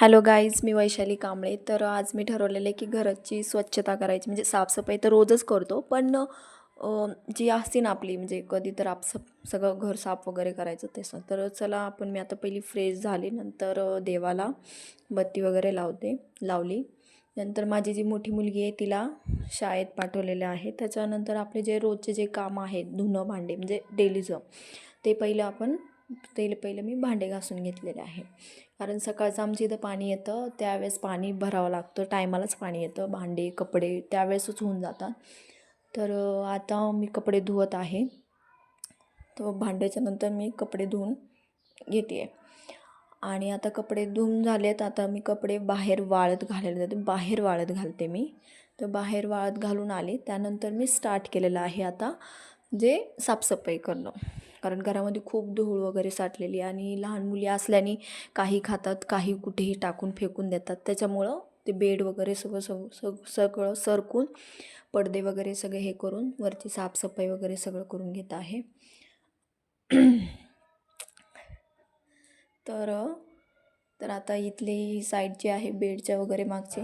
Hello guys, मी वैशाली कांबळे. तर आज मी ठरवलेलं आहे की घराची स्वच्छता करायची. म्हणजे साफसफाई तर रोजच करतो, पण जी असते ना आपली, म्हणजे कधी तर सगळं घर साफ वगैरे करायचं तसं. तर चला आपण, मी आता पहिली फ्रेश झाली, नंतर देवाला बत्ती वगैरे लावली. नंतर माझी जी मोठी मुलगी आहे तिला शाळेत पाठवलेलं आहे. त्याच्यानंतर आपले जे रोजचे जे काम आहेत, धुणं भांडे म्हणजे डेलीचं, ते पहिलं मी भांडे घासून घेतलेले आहे. कारण सकाळचं आमच्या इथं पाणी येतं, त्यावेळेस पाणी भरावं लागतं, टायमालाच पाणी येतं. भांडे कपडे त्यावेळेसच होऊन जातात. तर आता मी कपडे धुवत आहे. तर भांड्याच्या नंतर मी कपडे धुवून घेते आहे. आणि आता कपडे धुवून झालेत. आता मी कपडे बाहेर वाळत घालायला जाते. बाहेर वाळत घालते मी. तर बाहेर वाळत घालून आले, त्यानंतर मी स्टार्ट केलेलं आहे आता जे साफसफाई करणं. कारण घरामध्ये खूप धूळ वगैरे साठलेली आहे आणि लहान मुली असल्याने काही खातात, काही कुठेही टाकून फेकून देतात. त्याच्यामुळं ते बेड वगैरे सगळं सरकून, पडदे वगैरे सगळे हे करून, वरची साफसफाई वगैरे सगळं करून घेत आहे. तर आता इथली ही साईड जी आहे बेडच्या वगैरे मागचे,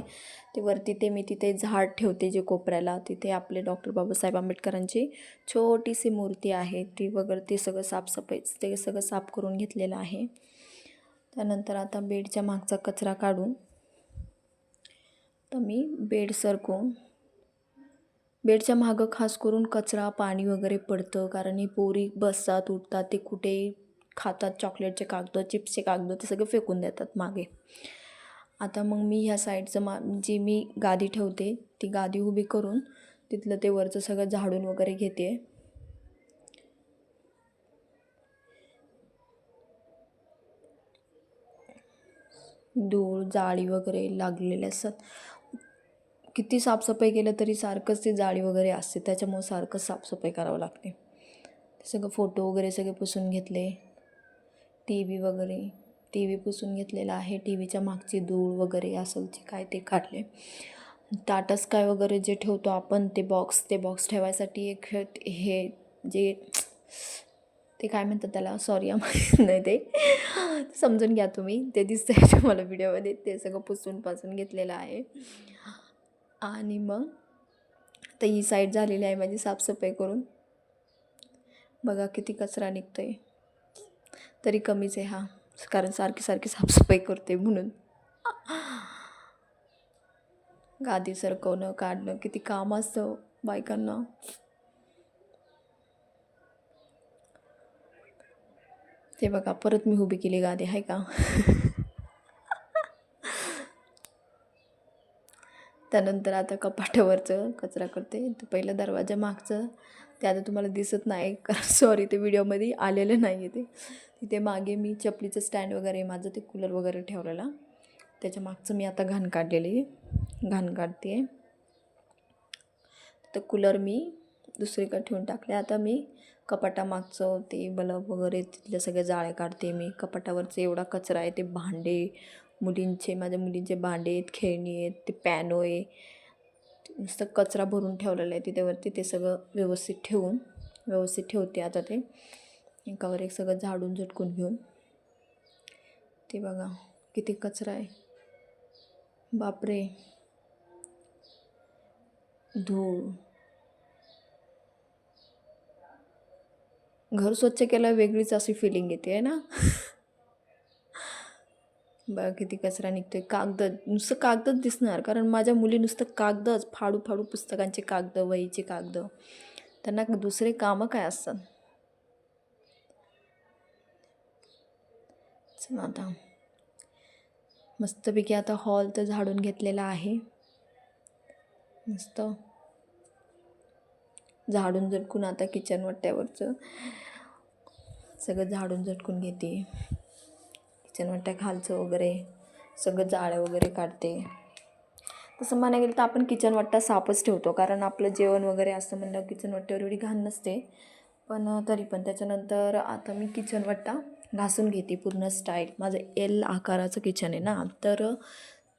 ते वरती मी तिथे झाड ठेवते जे कोपऱ्याला. तिथे आपले डॉक्टर बाबासाहेब आंबेडकरांची छोटीशी मूर्ती आहे, ती वगैरे ते सगळं साफ करून घेतलेलं आहे. त्यानंतर आता बेडच्या मागचा कचरा काढून तर मी बेड सरकवून, बेडच्या मागं खास करून कचरा पाणी वगैरे पडतं. कारण ही पोरी बसतात उठतात, ते कुठेही खातात, चॉकलेटचे कागद, चिप्सचे कागद ते सगळे फेकून देतात मागे. आता मग मी ह्या साईडचं जी मी गादी ठेवते, ती गादी उभी करून तिथलं ते वरचं सगळं झाडून वगैरे घेते. धूळ जाळी वगैरे लागलेले असतात. किती साफसफाई केलं तरी सारखंच ते जाळी वगैरे असते, त्याच्यामुळे सारखं साफसफाई करावं लागते. सगळं फोटो वगैरे सगळे पुसून घेतले. टी व्ही पुसून घेतलेला आहे. टी व्हीच्या मागची धूळ वगैरे असेल जे काय ते काढले. ताटस काय वगैरे जे ठेवतो आपण, ते बॉक्स ठेवायसाठी एक हे जे ते काय म्हणतात त्याला, सॉरी नाही, ते समजून घ्या तुम्ही, ते दिसतंय तुम्हाला व्हिडिओमध्ये, ते सगळं पुसून घेतलेलं आहे. आणि मग तर ही साईड झालेली आहे माझी साफसफाई करून. बघा किती कचरा निघतो आहे, तरी कमीच आहे हा, कारण सारखी साफसफाई करते म्हणून. गादी सरकवणं काढणं किती काम असतं बायकांना. ते बघा परत मी उभी केली गादी, आहे का. त्यानंतर आता कपाटावरचं कचरा करते. तर पहिलं दरवाजा मागचं, ते आता तुम्हाला दिसत नाही कारण सॉरी, ते व्हिडिओमध्ये आलेलं नाही आहे. तिथे मागे मी चपलीचं स्टँड वगैरे, माझं ते कूलर वगैरे ठेवलेला, त्याच्या मागचं मी आता घाण काढते आहे. तर कूलर मी दुसरीकडे ठेवून टाकले. आता मी कपाटामागचं ते बल्ब वगैरे तिथल्या सगळ्या जाळ्या काढते मी. कपाटावरचं एवढा कचरा आहे, ते भांडे माझ्या मुलींचे भांडे आहेत, खेळणी आहेत, ते पॅनो आहे, नुसतं कचरा भरून ठेवलेलं आहे तिथेवरती. ते सगळं व्यवस्थित ठेवते आता. ते एकावर एक सगळं झाडून झटकून घेऊन. ते बघा किती कचरा आहे, बापरे. धूळ. घर स्वच्छ केलं वेगळीच अशी फिलिंग येते आहे ना. बघा किती कचरा निघतोय. नुसतं कागदच दिसणार, कारण माझ्या मुली नुसतं कागदच फाडू पुस्तकांचे कागद, वहीचे कागद, त्यांना दुसरे कामं काय असतात. चला आता मस्तपैकी आता हॉल तर झाडून घेतलेला आहे. मस्त झाडून झटकून आता किचन वट्ट्यावरचं सगळं झाडून झटकून घेते. किचन वट्ट्या खालचं वगैरे सगळं जाळं वगैरे काढते. तसं म्हणायला गेलं तर आपण किचन वट्टा साफच ठेवतो, कारण आपलं जेवण वगैरे असतं म्हणलं किचन वट्ट्यावर एवढी घाण नसते. पण तरी पण त्याच्यानंतर आता मी किचन वट्टा घासून घेते पूर्ण स्टाईल. माझं एल आकाराचं किचन आहे ना, तर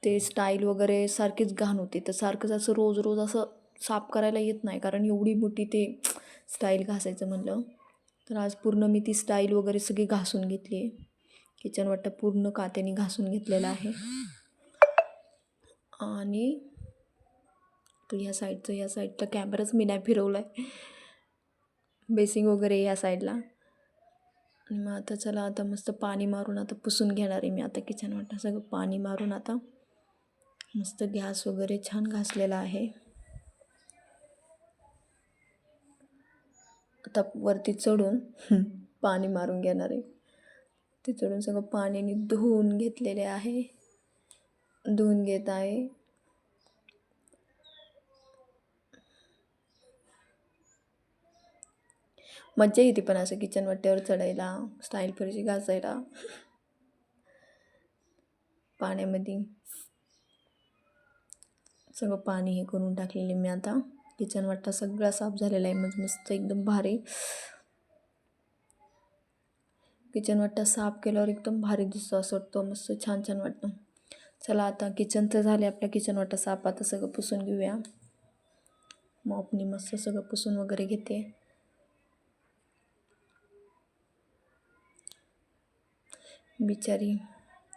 ते स्टाईल वगैरे सारखीच घाण होते. तर सारखंच असं रोज असं साफ करायला येत नाही, कारण एवढी मोठी ते स्टाईल घासायचं म्हणलं. तर आज पूर्ण मी ती स्टाईल वगैरे सगळी घासून घेतली आहे. किचन वाटा पूर्ण कात्याने घासून घेतलेला आहे. आणि तो ह्या साईडचा कॅमेराच मी नाही फिरवला आहे. बेसिंग वगैरे या साईडला. आणि मग आता चला आता मस्त पाणी मारून आता पुसून घेणार आहे मी आता किचन वाटा. सगळं पाणी मारून आता मस्त गॅस वगैरे छान घासलेला आहे. आता वरती चढून पाणी मारून घेणार आहे. ते चढून सगळं पाण्याने धुवून घेतलेले आहे. धुवून घेत आहे. मज्जा येते पण असं किचन वाट्यावर चढायला, स्टाईल फरशी घासायला पाण्यामध्ये. सगळं पाणी हे करून टाकलेले मी आता. किचन वाटा सगळा साफ झालेला आहे. म्हणजे मस्त एकदम भारी. किचन वाटा साफ केल्यावर एकदम भारी दिसतो, असं वाटतं मस्त छान छान वाटतं. चला आता किचनचं झाले आपल्या किचन वाटा साफ. आता सगळं पुसून घेऊया. मॉपनी मस्त सगळं पुसून वगैरे घेते. बिचारी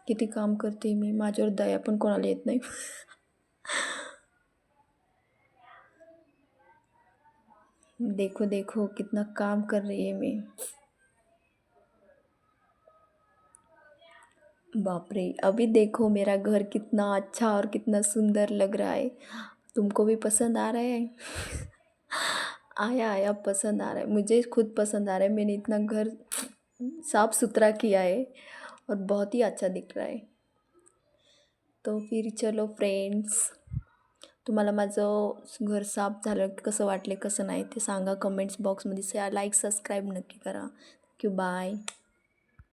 किती काम करते मी, माझ्यावर दया पण कोणाला येत नाही. देखो देखो कितना काम कर रही है मैं. बाप रे, अभी देखो मेरा घर कितना अच्छा और कितना सुंदर लग रहा है. तुमको भी पसंद आ रहा है? आया पसंद आ रहा है, मुझे खुद पसंद आ रहा है. मैंने इतना घर साफ सुथरा किया है और बहुत ही अच्छा दिख रहा है. तो फिर चलो फ्रेंड्स, तुम्हाला माझं घर साफ झालं कसं वाटले कसं नाही ते सांगा कमेंट्स बॉक्समध्ये. लाईक सबस्क्राईब नक्की करा. Thank you, bye.